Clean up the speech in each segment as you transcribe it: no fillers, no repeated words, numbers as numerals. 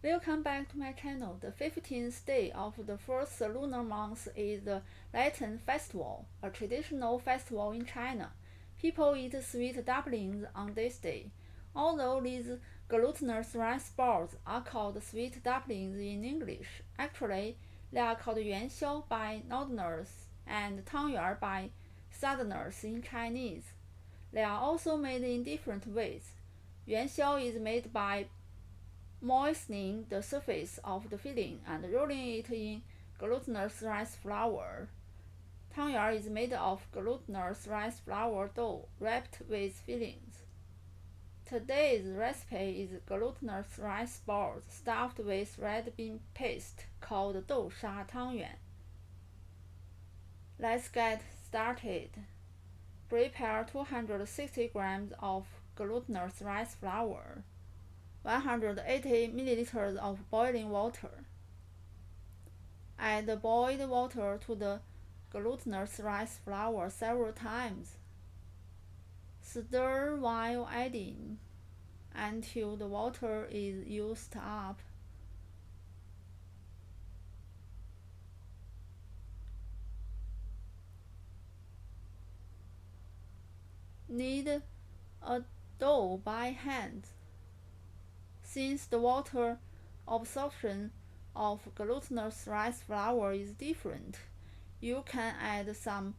Welcome back to my channel. The 15th day of the first lunar month is the Lantern Festival, a traditional festival in China. People eat sweet dumplings on this day. Although these glutinous rice balls are called sweet dumplings in English, actually they are called yuanxiao by Northerners and tangyuan by Southerners in Chinese. They are also made in different ways. Yuanxiao is made by moistening the surface of the filling and rolling it in glutinous rice flour. Tangyuan is made of glutinous rice flour dough wrapped with fillings. Today's recipe is glutinous rice balls stuffed with red bean paste called dousha tangyuan. Let's get started. Prepare 260 grams of glutinous rice flour, 180 milliliters of boiling water. Add the boiled water to the glutinous rice flour several times. Stir while adding until the water is used up. Knead a dough by hand. Since the water absorption of glutinous rice flour is different, you can add some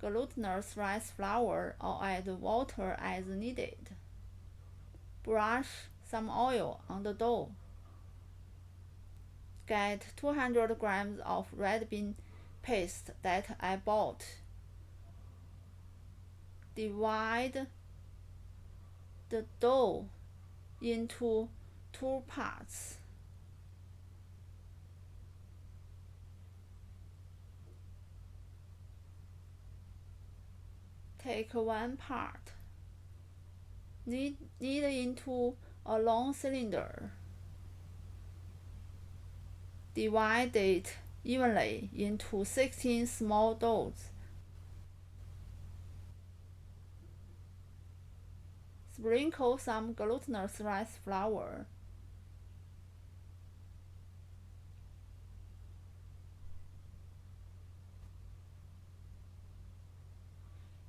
glutinous rice flour or add water as needed. Brush some oil on the dough. Get 200 grams of red bean paste that I bought. Divide the dough into 2 parts. Take one part, knead into a long cylinder. Divide it evenly into 16 small doughs. Sprinkle some glutinous rice flour.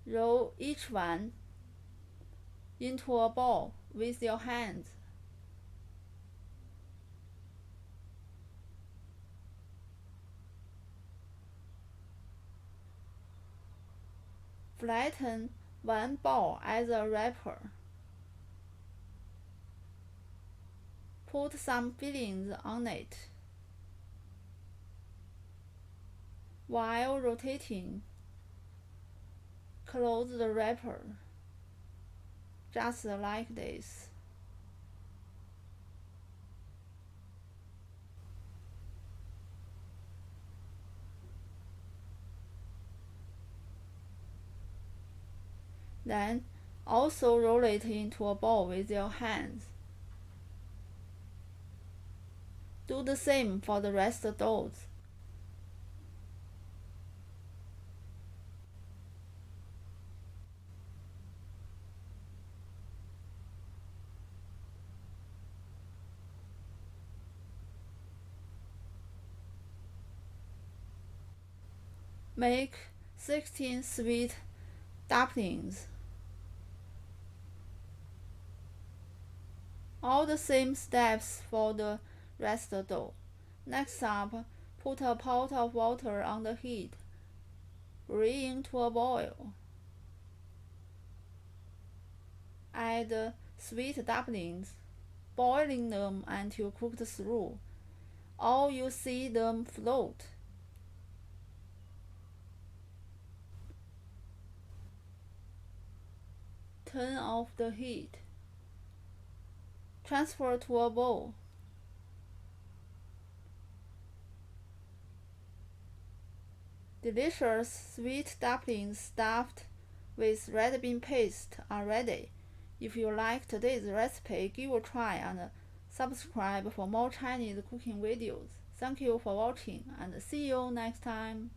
Roll each one into a ball with your hands. Flatten one ball as a wrapper. Put some fillings on it. While rotating, close the wrapper, just like this. Then also roll it into a ball with your hands. Do the same for the rest of the doughs. Make 16 sweet dumplings. All the same steps for the rest of the dough. Next up, put a pot of water on the heat. Bring to a boil. Add sweet dumplings, boiling them until cooked through, or you see them float. Turn off the heat. Transfer to a bowl. Delicious sweet dumplings stuffed with red bean paste are ready. If you like today's recipe, give a try and subscribe for more Chinese cooking videos. Thank you for watching and see you next time.